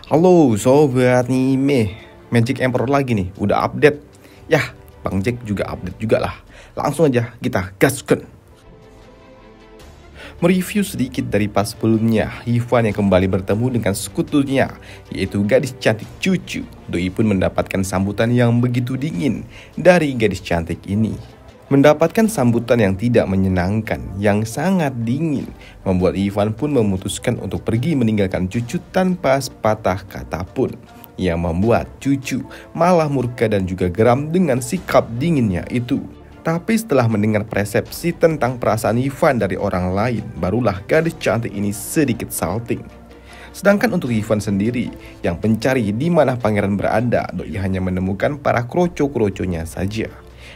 Halo sobat Nime, Magic Emperor lagi nih, udah update. Yah, Bang Jack juga update juga lah. Langsung aja kita gaskan. Mereview sedikit dari pas sebelumnya, Ivan yang kembali bertemu dengan sekutunya, yaitu gadis cantik Cucu. Doi pun mendapatkan sambutan yang begitu dingin dari gadis cantik ini. Mendapatkan sambutan yang tidak menyenangkan, yang sangat dingin, membuat Ivan pun memutuskan untuk pergi meninggalkan Cucu tanpa sepatah kata pun. Yang membuat Cucu malah murka dan juga geram dengan sikap dinginnya itu. Tapi setelah mendengar persepsi tentang perasaan Ivan dari orang lain, barulah gadis cantik ini sedikit salting. Sedangkan untuk Ivan sendiri, yang mencari di mana pangeran berada, doi hanya menemukan para kroco-kroconya saja.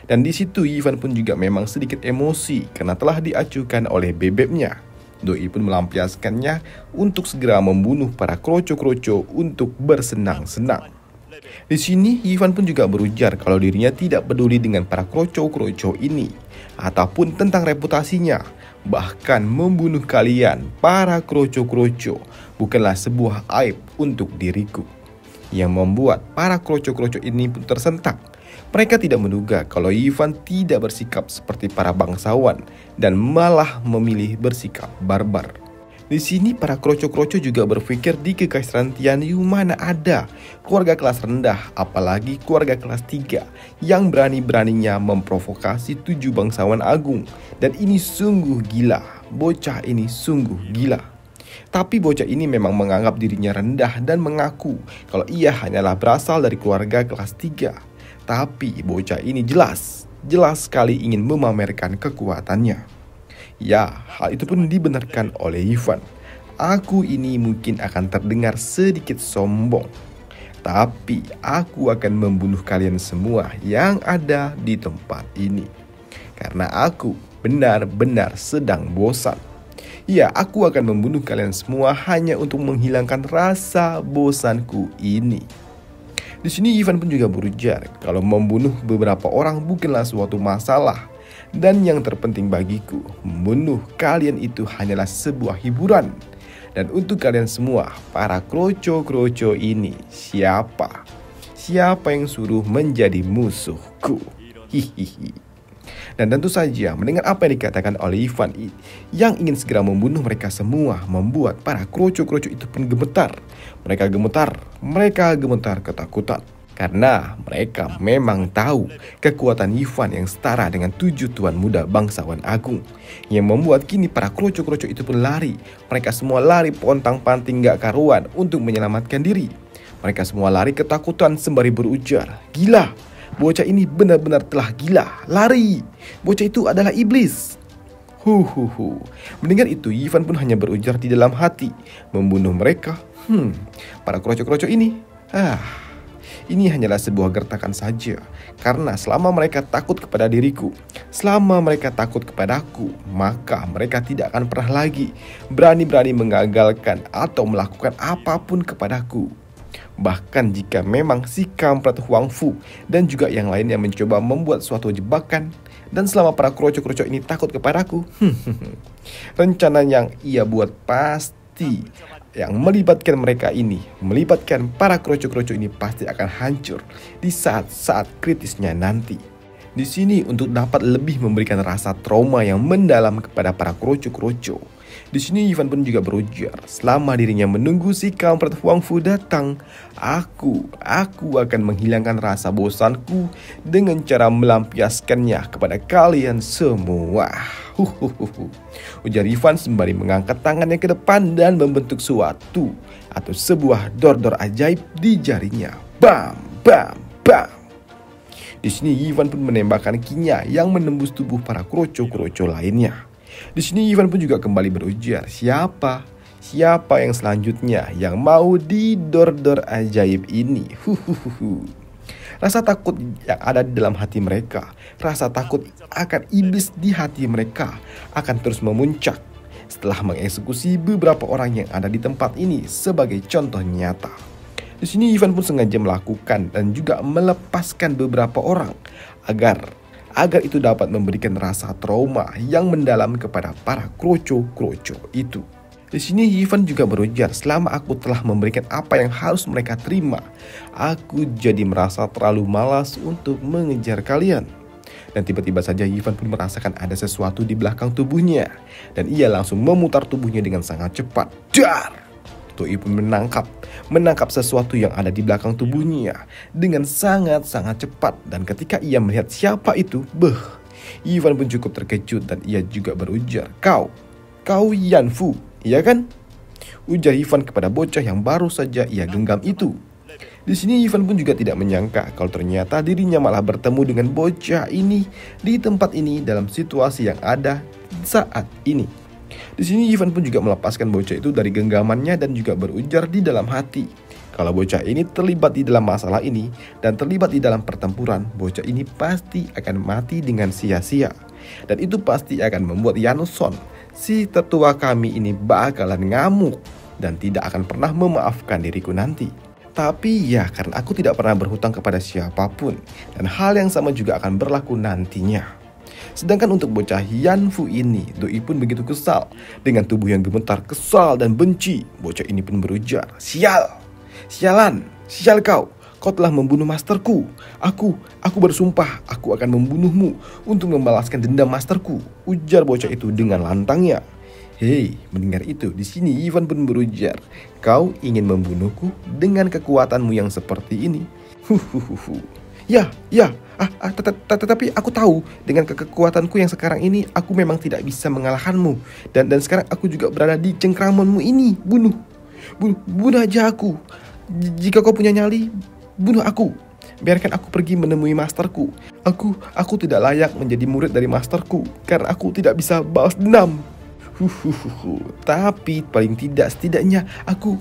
Dan di situ Ivan pun juga memang sedikit emosi karena telah diacuhkan oleh bebeknya. Doi pun melampiaskannya untuk segera membunuh para kroco-kroco untuk bersenang-senang. Di sini Ivan pun juga berujar kalau dirinya tidak peduli dengan para kroco-kroco ini ataupun tentang reputasinya. Bahkan membunuh kalian para kroco-kroco bukanlah sebuah aib untuk diriku. Yang membuat para kroco-kroco ini pun tersentak. Mereka tidak menduga kalau Ivan tidak bersikap seperti para bangsawan dan malah memilih bersikap barbar. Di sini para kroco-kroco juga berpikir di Kekaisaran Tianyu mana ada keluarga kelas rendah, apalagi keluarga kelas 3 yang berani-beraninya memprovokasi 7 bangsawan agung. Dan ini sungguh gila, bocah ini sungguh gila. Tapi bocah ini memang menganggap dirinya rendah dan mengaku kalau ia hanyalah berasal dari keluarga kelas 3. Tapi bocah ini jelas sekali ingin memamerkan kekuatannya. Ya, hal itu pun dibenarkan oleh Ivan. Aku ini mungkin akan terdengar sedikit sombong, tapi aku akan membunuh kalian semua yang ada di tempat ini. Karena aku benar-benar sedang bosan. Ya, aku akan membunuh kalian semua hanya untuk menghilangkan rasa bosanku ini. Di sini Ivan pun juga berujar kalau membunuh beberapa orang bukanlah suatu masalah. Dan yang terpenting bagiku, membunuh kalian itu hanyalah sebuah hiburan. Dan untuk kalian semua, para kroco-kroco ini, siapa yang suruh menjadi musuhku? Hihihi. Dan tentu saja mendengar apa yang dikatakan oleh Ivan yang ingin segera membunuh mereka semua, membuat para kroco-kroco itu pun gemetar. Mereka gemetar ketakutan. Karena mereka memang tahu kekuatan Ivan yang setara dengan 7 tuan muda bangsawan agung. Yang membuat kini para kroco-kroco itu pun lari. Mereka semua lari pontang-panting gak karuan untuk menyelamatkan diri. Mereka semua lari ketakutan sembari berujar, gila, bocah ini benar-benar telah gila, lari, bocah itu adalah iblis. Mendengar itu Ivan pun hanya berujar di dalam hati, membunuh mereka. Para kroco-kroco ini, ini hanyalah sebuah gertakan saja. Karena selama mereka takut kepada diriku, selama mereka takut kepadaku, maka mereka tidak akan pernah lagi berani-berani mengagalkan atau melakukan apapun kepadaku. Bahkan jika memang si kampret Huang Fu dan juga yang lainnya mencoba membuat suatu jebakan, dan selama para kroco-kroco ini takut kepadaku, rencana yang ia buat pasti yang melibatkan mereka ini, melibatkan para kroco-kroco ini pasti akan hancur di saat-saat kritisnya nanti. Di sini untuk dapat lebih memberikan rasa trauma yang mendalam kepada para kroco-kroco. Di sini Ivan pun juga berujar, selama dirinya menunggu si kampret Huang Fu datang, aku akan menghilangkan rasa bosanku dengan cara melampiaskannya kepada kalian semua. Ujar Ivan sembari mengangkat tangannya ke depan dan membentuk suatu atau sebuah dor-dor ajaib di jarinya. Bam, bam, bam. Di sini Ivan pun menembakkan kinya yang menembus tubuh para kroco-kroco lainnya. Di sini Ivan pun juga kembali berujar, siapa yang selanjutnya yang mau di dor-dor ajaib ini? Rasa takut yang ada di dalam hati mereka, rasa takut akan iblis di hati mereka akan terus memuncak setelah mengeksekusi beberapa orang yang ada di tempat ini sebagai contoh nyata. Di sini Ivan pun sengaja melakukan dan juga melepaskan beberapa orang agar itu dapat memberikan rasa trauma yang mendalam kepada para kroco-kroco itu. Di sini Yifan juga berujar, selama aku telah memberikan apa yang harus mereka terima, aku jadi merasa terlalu malas untuk mengejar kalian. Dan tiba-tiba saja Yifan pun merasakan ada sesuatu di belakang tubuhnya. Dan ia langsung memutar tubuhnya dengan sangat cepat. Dar! Doi pun menangkap sesuatu yang ada di belakang tubuhnya dengan sangat-sangat cepat. Dan ketika ia melihat siapa itu, Yifan pun cukup terkejut dan ia juga berujar, Kau Yanfu, iya kan? Ujar Yifan kepada bocah yang baru saja ia genggam itu. Di sini Yifan pun juga tidak menyangka kalau ternyata dirinya malah bertemu dengan bocah ini di tempat ini dalam situasi yang ada saat ini. Di sini Yifan pun juga melepaskan bocah itu dari genggamannya dan juga berujar di dalam hati, kalau bocah ini terlibat di dalam masalah ini dan terlibat di dalam pertempuran, bocah ini pasti akan mati dengan sia-sia. Dan itu pasti akan membuat Yanson, si tetua kami ini, bakalan ngamuk dan tidak akan pernah memaafkan diriku nanti. Tapi ya, karena aku tidak pernah berhutang kepada siapapun, dan hal yang sama juga akan berlaku nantinya. Sedangkan untuk bocah Yanfu ini, Doi pun begitu kesal. Dengan tubuh yang gemetar, kesal dan benci, bocah ini pun berujar, Sialan, sial kau telah membunuh masterku. Aku bersumpah, aku akan membunuhmu untuk membalaskan dendam masterku, ujar bocah itu dengan lantangnya. Hei, mendengar itu, di sini Yifan pun berujar, kau ingin membunuhku dengan kekuatanmu yang seperti ini? Ya, tetapi aku tahu dengan kekuatanku yang sekarang ini, aku memang tidak bisa mengalahkanmu. Dan sekarang aku juga berada di cengkramanmu ini. Bunuh aja aku. Jika kau punya nyali, bunuh aku. Biarkan aku pergi menemui masterku. Aku tidak layak menjadi murid dari masterku karena aku tidak bisa balas dendam. Tapi paling tidak, setidaknya aku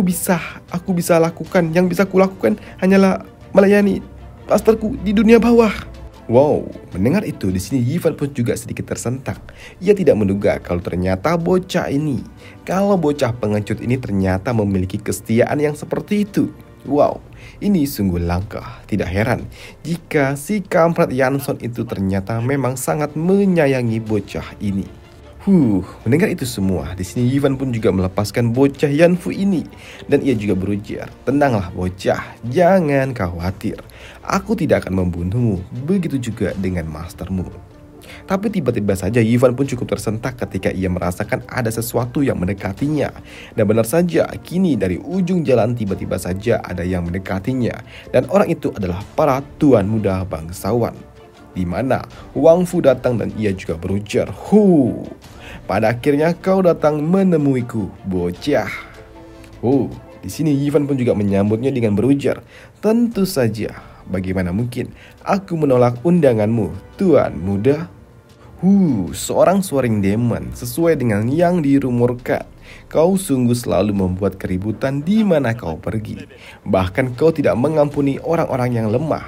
bisa lakukan. Yang bisa kulakukan hanyalah melayani masterku di dunia bawah. Wow, mendengar itu, di sini Yifan pun juga sedikit tersentak. Ia tidak menduga kalau ternyata bocah pengecut ini ternyata memiliki kesetiaan yang seperti itu. Wow, ini sungguh langka. Tidak heran jika si kampret Yanson itu ternyata memang sangat menyayangi bocah ini. Mendengar itu semua, di sini Yifan pun juga melepaskan bocah Yanfu ini dan ia juga berujar, tenanglah bocah, jangan khawatir. Aku tidak akan membunuhmu, begitu juga dengan mastermu. Tapi tiba-tiba saja Yifan pun cukup tersentak ketika ia merasakan ada sesuatu yang mendekatinya. Dan benar saja, kini dari ujung jalan tiba-tiba saja ada yang mendekatinya. Dan orang itu adalah para tuan muda bangsawan. Di mana Wang Fu datang dan ia juga berujar, pada akhirnya kau datang menemuiku, bocah. Di sini Yifan pun juga menyambutnya dengan berujar, tentu saja, bagaimana mungkin aku menolak undanganmu, tuan muda? Seorang suaring demon, sesuai dengan yang dirumorkan. Kau sungguh selalu membuat keributan di mana kau pergi. Bahkan kau tidak mengampuni orang-orang yang lemah.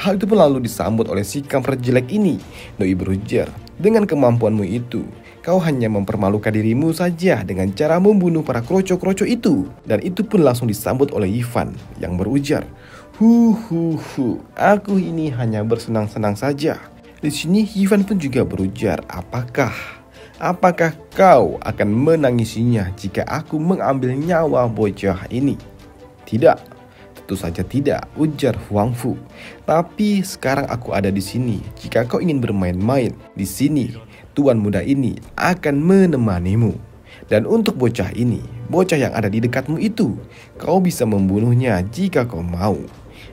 Hal itu pun lalu disambut oleh si kampret jelek ini. Doi berujar, dengan kemampuanmu itu, kau hanya mempermalukan dirimu saja dengan cara membunuh para kroco-kroco itu. Dan itu pun langsung disambut oleh Yifan yang berujar, aku ini hanya bersenang-senang saja. Di sini Yifan pun juga berujar, apakah kau akan menangisinya jika aku mengambil nyawa bocah ini? Tidak. Tentu saja tidak, ujar Wang Fu. Tapi sekarang aku ada di sini. Jika kau ingin bermain-main di sini, tuan muda ini akan menemanimu. Dan untuk bocah ini, bocah yang ada di dekatmu itu, kau bisa membunuhnya jika kau mau.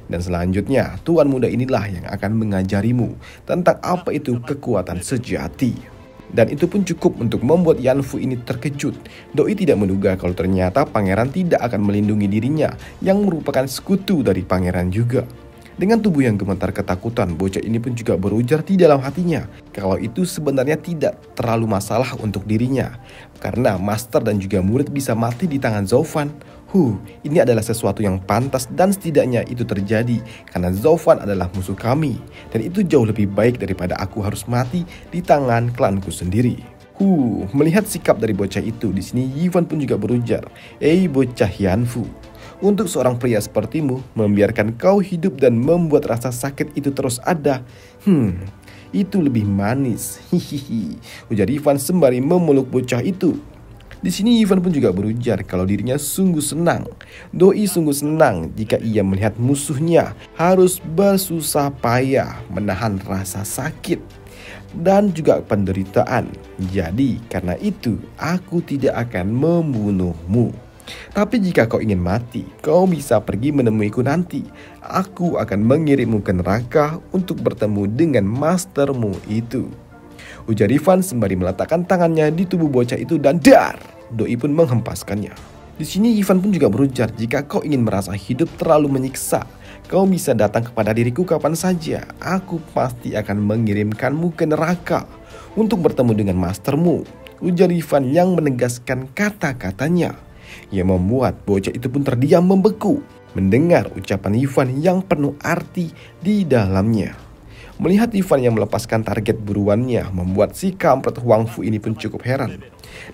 Dan selanjutnya, tuan muda inilah yang akan mengajarimu tentang apa itu kekuatan sejati. Dan itu pun cukup untuk membuat Yanfu ini terkejut. Doi tidak menduga kalau ternyata pangeran tidak akan melindungi dirinya yang merupakan sekutu dari pangeran juga. Dengan tubuh yang gemetar ketakutan, bocah ini pun juga berujar di dalam hatinya kalau itu sebenarnya tidak terlalu masalah untuk dirinya. Karena master dan juga murid bisa mati di tangan Zoufan. Ini adalah sesuatu yang pantas dan setidaknya itu terjadi karena Zoufan adalah musuh kami. Dan itu jauh lebih baik daripada aku harus mati di tangan klanku sendiri. Melihat sikap dari bocah itu, di sini Yifan pun juga berujar, bocah Yanfu, untuk seorang pria sepertimu, membiarkan kau hidup dan membuat rasa sakit itu terus ada. itu lebih manis. Hihihi, ujar Ivan sembari memeluk bocah itu. Di sini Ivan pun juga berujar kalau dirinya sungguh senang. Doi sungguh senang jika ia melihat musuhnya harus bersusah payah menahan rasa sakit dan juga penderitaan. Jadi karena itu aku tidak akan membunuhmu. Tapi jika kau ingin mati, kau bisa pergi menemuiku nanti. Aku akan mengirimmu ke neraka untuk bertemu dengan mastermu itu, ujar Ivan sembari meletakkan tangannya di tubuh bocah itu dan dar, doi pun menghempaskannya. Di sini Ivan pun juga berujar, jika kau ingin merasa hidup terlalu menyiksa, kau bisa datang kepada diriku kapan saja. Aku pasti akan mengirimkanmu ke neraka untuk bertemu dengan mastermu, ujar Ivan yang menegaskan kata-katanya, yang membuat bocah itu pun terdiam membeku mendengar ucapan Ivan yang penuh arti di dalamnya. Melihat Ivan yang melepaskan target buruannya membuat si kampret Huang Fu ini pun cukup heran.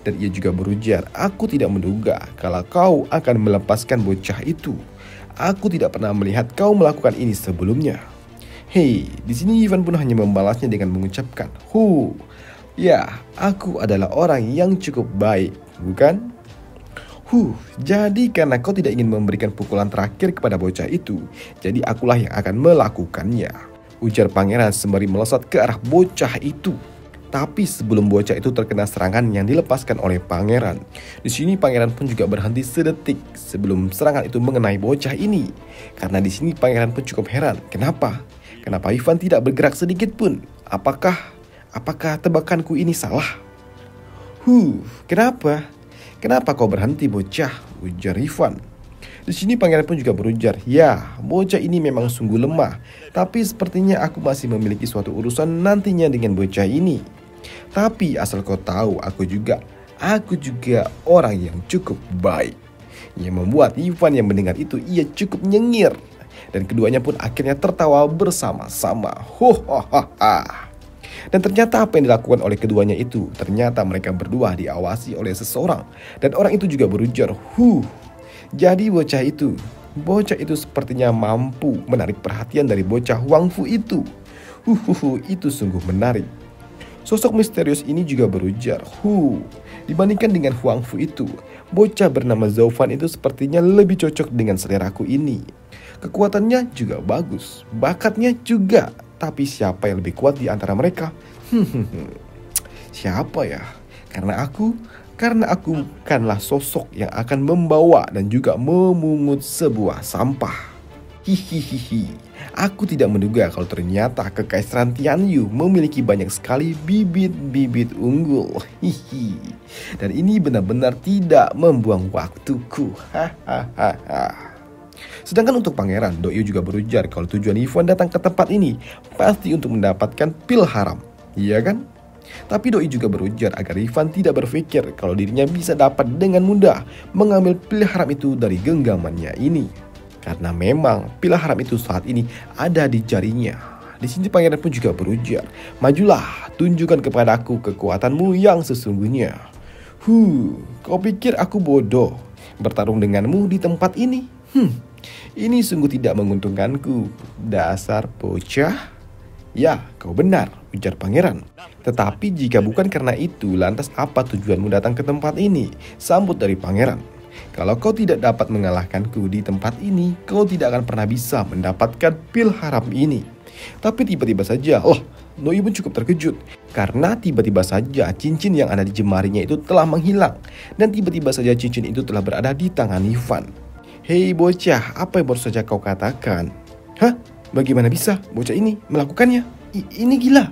Dan ia juga berujar, aku tidak menduga kalau kau akan melepaskan bocah itu. Aku tidak pernah melihat kau melakukan ini sebelumnya. Hei, di sini Ivan pun hanya membalasnya dengan mengucapkan, ya, aku adalah orang yang cukup baik, bukan? Jadi karena kau tidak ingin memberikan pukulan terakhir kepada bocah itu, jadi akulah yang akan melakukannya, ujar pangeran sembari melesat ke arah bocah itu. Tapi sebelum bocah itu terkena serangan yang dilepaskan oleh pangeran, di sini pangeran pun juga berhenti sedetik sebelum serangan itu mengenai bocah ini. Karena di sini pangeran pun cukup heran, kenapa Ivan tidak bergerak sedikit pun? Apakah tebakanku ini salah? Kenapa kau berhenti bocah? Ujar Ivan. Di sini pangeran pun juga berujar, ya, bocah ini memang sungguh lemah, tapi sepertinya aku masih memiliki suatu urusan nantinya dengan bocah ini. Tapi asal kau tahu, aku juga orang yang cukup baik. Yang membuat Ivan yang mendengar itu ia cukup nyengir, dan keduanya pun akhirnya tertawa bersama-sama. Dan ternyata apa yang dilakukan oleh keduanya itu, ternyata mereka berdua diawasi oleh seseorang, dan orang itu juga berujar, jadi bocah itu sepertinya mampu menarik perhatian dari bocah Huang Fu itu. Itu sungguh menarik. Sosok misterius ini juga berujar, dibandingkan dengan Huang Fu itu, bocah bernama Zhao Fan itu sepertinya lebih cocok dengan seleraku ini. Kekuatannya juga bagus, bakatnya juga. Tapi siapa yang lebih kuat di antara mereka? Siapa ya? Karena aku bukanlah sosok yang akan membawa dan juga memungut sebuah sampah. Aku tidak menduga kalau ternyata Kekaisaran Tianyu memiliki banyak sekali bibit-bibit unggul. Dan ini benar-benar tidak membuang waktuku. Sedangkan untuk pangeran, doi juga berujar kalau tujuan Ivan datang ke tempat ini pasti untuk mendapatkan pil haram, iya kan? Tapi doi juga berujar agar Ivan tidak berpikir kalau dirinya bisa dapat dengan mudah mengambil pil haram itu dari genggamannya ini. Karena memang pil haram itu saat ini ada di jarinya. Di sini pangeran pun juga berujar, majulah, tunjukkan kepadaku kekuatanmu yang sesungguhnya. Kau pikir aku bodoh bertarung denganmu di tempat ini? Ini sungguh tidak menguntungkanku, dasar bocah. Ya, kau benar, ujar pangeran. Tetapi jika bukan karena itu, lantas apa tujuanmu datang ke tempat ini? Sambut dari pangeran. Kalau kau tidak dapat mengalahkanku di tempat ini, kau tidak akan pernah bisa mendapatkan pil haram ini. Tapi tiba-tiba saja, doi pun cukup terkejut. Karena tiba-tiba saja cincin yang ada di jemarinya itu telah menghilang. Dan tiba-tiba saja cincin itu telah berada di tangan Ivan. Hei bocah, apa yang baru saja kau katakan? Bagaimana bisa bocah ini melakukannya? Ini gila.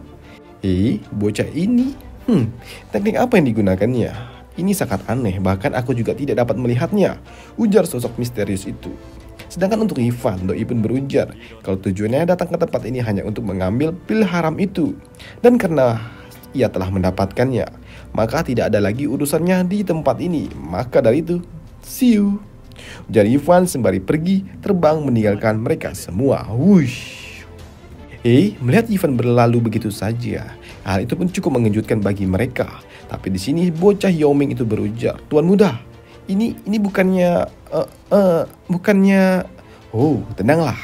Hei bocah ini, teknik apa yang digunakannya? Ini sangat aneh, bahkan aku juga tidak dapat melihatnya, ujar sosok misterius itu. Sedangkan untuk Ivan, doi pun berujar kalau tujuannya datang ke tempat ini hanya untuk mengambil pil haram itu. Dan karena ia telah mendapatkannya, maka tidak ada lagi urusannya di tempat ini. Maka dari itu, see you, ujar Ivan sembari pergi terbang meninggalkan mereka semua. Melihat Ivan berlalu begitu saja, hal itu pun cukup mengejutkan bagi mereka. Tapi di sini bocah Yao Ming itu berujar, Tuan Muda, ini bukannya. Tenanglah.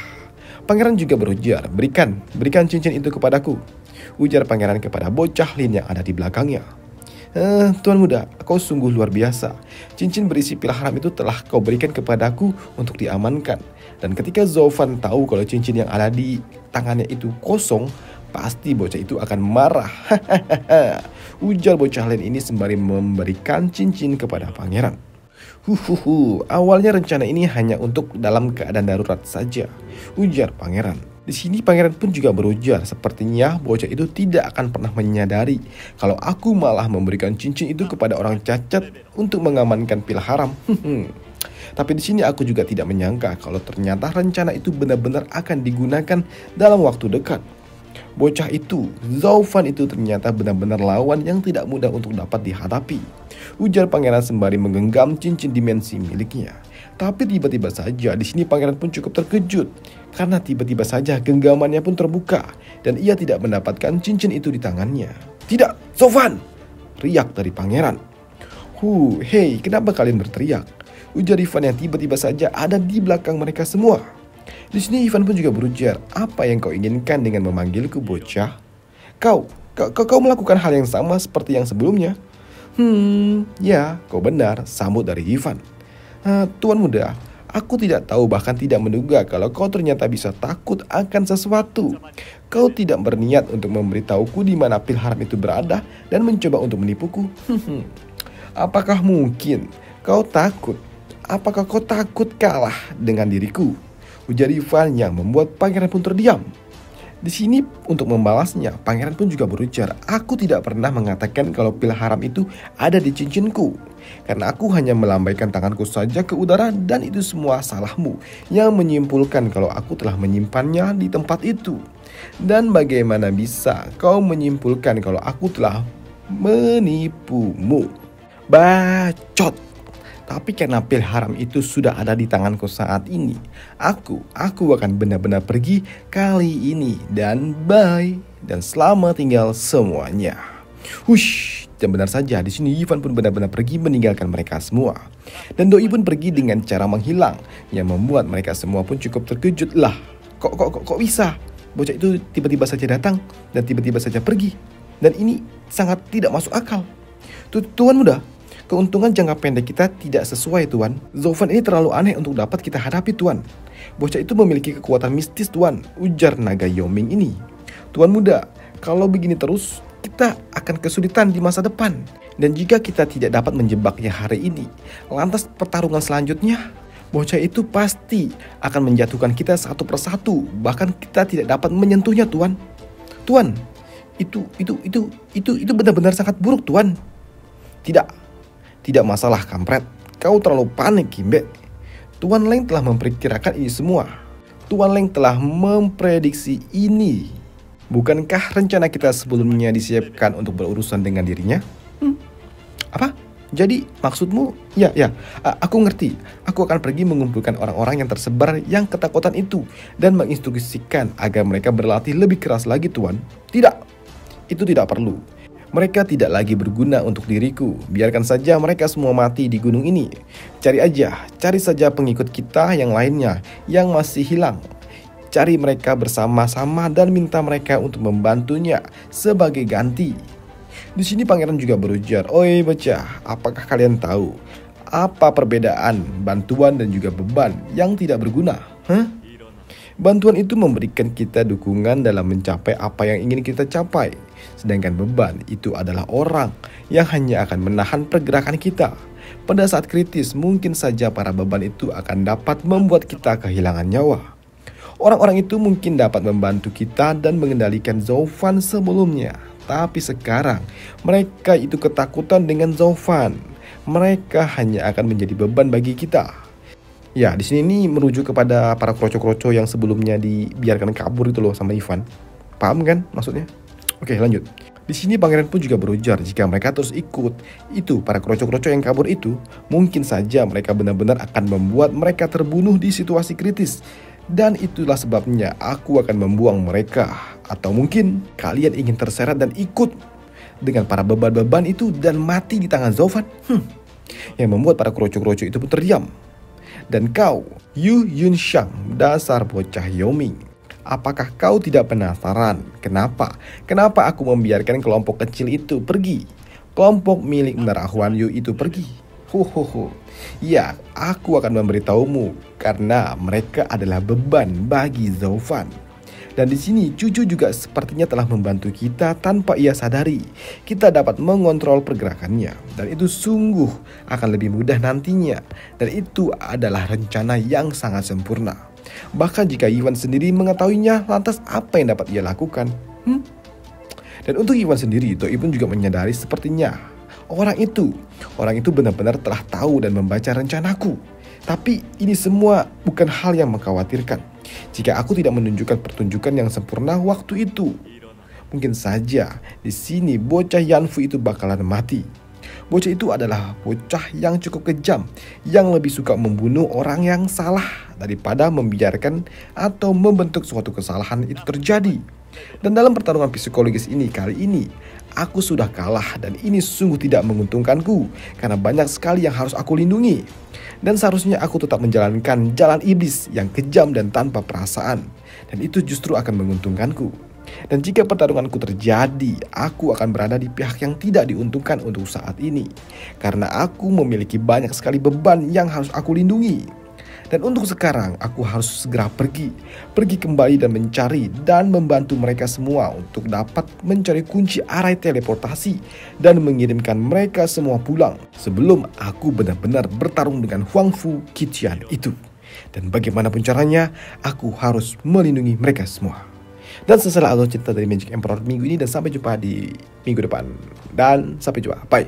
Pangeran juga berujar, berikan cincin itu kepadaku. ujar pangeran kepada bocah Lin yang ada di belakangnya. Tuan muda, kau sungguh luar biasa. Cincin berisi pil haram itu telah kau berikan kepadaku untuk diamankan. Dan ketika Zhou Fan tahu kalau cincin yang ada di tangannya itu kosong, pasti bocah itu akan marah. Ujar bocah Lin ini sembari memberikan cincin kepada pangeran. Awalnya rencana ini hanya untuk dalam keadaan darurat saja, ujar pangeran. Di sini pangeran pun juga berujar, sepertinya bocah itu tidak akan pernah menyadari kalau aku malah memberikan cincin itu kepada orang cacat untuk mengamankan pil haram. Tapi di sini aku juga tidak menyangka kalau ternyata rencana itu benar-benar akan digunakan dalam waktu dekat. Bocah itu, Zhou Fan itu ternyata benar-benar lawan yang tidak mudah untuk dapat dihadapi, ujar pangeran sembari menggenggam cincin dimensi miliknya. Tapi tiba-tiba saja di sini pangeran pun cukup terkejut karena tiba-tiba saja genggamannya pun terbuka dan ia tidak mendapatkan cincin itu di tangannya. "Tidak, Zhou Fan!" riak dari pangeran. Hei, kenapa kalian berteriak?" ujar Ivan yang tiba-tiba saja ada di belakang mereka semua. Di sini Ivan pun juga berujar, "Apa yang kau inginkan dengan memanggilku, bocah? Kau melakukan hal yang sama seperti yang sebelumnya." Ya, kau benar," sambut dari Ivan. "Tuan muda, aku tidak tahu bahkan tidak menduga kalau kau ternyata bisa takut akan sesuatu. Kau tidak berniat untuk memberitahuku di mana pil haram itu berada dan mencoba untuk menipuku. Apakah mungkin kau takut? Apakah kau takut kalah dengan diriku?" ujar Ivan yang membuat pangeran pun terdiam. Di sini untuk membalasnya, pangeran pun juga berujar, "Aku tidak pernah mengatakan kalau pil haram itu ada di cincinku. Karena aku hanya melambaikan tanganku saja ke udara dan itu semua salahmu yang menyimpulkan kalau aku telah menyimpannya di tempat itu. Dan bagaimana bisa kau menyimpulkan kalau aku telah menipumu?" Bacot. Tapi karena pil haram itu sudah ada di tanganku saat ini, aku akan benar-benar pergi kali ini dan bye dan selamat tinggal semuanya. Dan benar saja di sini Ivan pun benar-benar pergi meninggalkan mereka semua. Dan Doi pun pergi dengan cara menghilang yang membuat mereka semua pun cukup terkejut. Lah, kok bisa? Bocah itu tiba-tiba saja datang dan tiba-tiba saja pergi. Dan ini sangat tidak masuk akal. Tuan muda, keuntungan jangka pendek kita tidak sesuai, Tuan. Zhou Fan ini terlalu aneh untuk dapat kita hadapi, Tuan. Bocah itu memiliki kekuatan mistis, Tuan, ujar naga Yoming ini. Tuan muda, kalau begini terus, kita akan kesulitan di masa depan. Dan jika kita tidak dapat menjebaknya hari ini, lantas pertarungan selanjutnya, bocah itu pasti akan menjatuhkan kita satu persatu. Bahkan kita tidak dapat menyentuhnya, Tuan. Tuan, itu benar-benar sangat buruk, Tuan. Tidak masalah, kampret. Kau terlalu panik, Kimbe. Tuan Leng telah memperkirakan ini semua. Tuan Leng telah memprediksi ini. Bukankah rencana kita sebelumnya disiapkan untuk berurusan dengan dirinya? Apa? Jadi maksudmu? Ya, aku ngerti. Aku akan pergi mengumpulkan orang-orang yang tersebar yang ketakutan itu dan menginstruksikan agar mereka berlatih lebih keras lagi, Tuan. Tidak, itu tidak perlu. Mereka tidak lagi berguna untuk diriku. Biarkan saja mereka semua mati di gunung ini. Cari saja pengikut kita yang lainnya yang masih hilang. Cari mereka bersama-sama dan minta mereka untuk membantunya sebagai ganti. Di sini pangeran juga berujar, "Oi bocah, apakah kalian tahu apa perbedaan bantuan dan juga beban yang tidak berguna? Bantuan itu memberikan kita dukungan dalam mencapai apa yang ingin kita capai. Sedangkan beban itu adalah orang yang hanya akan menahan pergerakan kita. Pada saat kritis, mungkin saja para beban itu akan dapat membuat kita kehilangan nyawa. Orang-orang itu mungkin dapat membantu kita dan mengendalikan Zhou Fan sebelumnya. Tapi sekarang, mereka itu ketakutan dengan Zhou Fan. Mereka hanya akan menjadi beban bagi kita." Ya, di sini ini merujuk kepada para kroco-kroco yang sebelumnya dibiarkan kabur itu loh sama Ivan. Paham kan maksudnya? Oke, lanjut. Di sini pangeran pun juga berujar, jika mereka terus ikut itu para kroco-kroco yang kabur itu, mungkin saja mereka benar-benar akan membuat mereka terbunuh di situasi kritis. Dan itulah sebabnya aku akan membuang mereka. Atau mungkin kalian ingin terseret dan ikut dengan para beban-beban itu dan mati di tangan Zhou Fan. Yang membuat para kroco-kroco itu pun terdiam. Dan kau, Yu Yunxiang, dasar bocah Yoming, Apakah kau tidak penasaran? Kenapa? Kenapa aku membiarkan kelompok kecil itu pergi? Kelompok milik Menara Huan Yu itu pergi. Ya, aku akan memberitahumu karena mereka adalah beban bagi Zhou Fan. Dan di sini Cucu juga sepertinya telah membantu kita tanpa ia sadari. Kita dapat mengontrol pergerakannya dan itu sungguh akan lebih mudah nantinya. Dan itu adalah rencana yang sangat sempurna. Bahkan jika Iwan sendiri mengetahuinya, lantas apa yang dapat ia lakukan? Dan untuk Iwan sendiri, Doi pun juga menyadari sepertinya orang itu benar-benar telah tahu dan membaca rencanaku. Tapi ini semua bukan hal yang mengkhawatirkan. Jika aku tidak menunjukkan pertunjukan yang sempurna waktu itu, mungkin saja di sini bocah Yanfu itu bakalan mati. Bocah itu adalah bocah yang cukup kejam, yang lebih suka membunuh orang yang salah daripada membiarkan atau membentuk suatu kesalahan itu terjadi. Dan dalam pertarungan psikologis ini kali ini, aku sudah kalah dan ini sungguh tidak menguntungkanku karena banyak sekali yang harus aku lindungi. Dan seharusnya aku tetap menjalankan jalan iblis yang kejam dan tanpa perasaan. Dan itu justru akan menguntungkanku. Dan jika pertarunganku terjadi, aku akan berada di pihak yang tidak diuntungkan untuk saat ini. Karena aku memiliki banyak sekali beban yang harus aku lindungi. Dan untuk sekarang aku harus segera pergi kembali dan mencari dan membantu mereka semua untuk dapat mencari kunci arai teleportasi dan mengirimkan mereka semua pulang sebelum aku benar-benar bertarung dengan Huang Fu Qiqian itu. Dan bagaimanapun caranya, aku harus melindungi mereka semua. Dan selesai alur cerita dari Magic Emperor minggu ini dan sampai jumpa di minggu depan. Dan sampai jumpa, bye.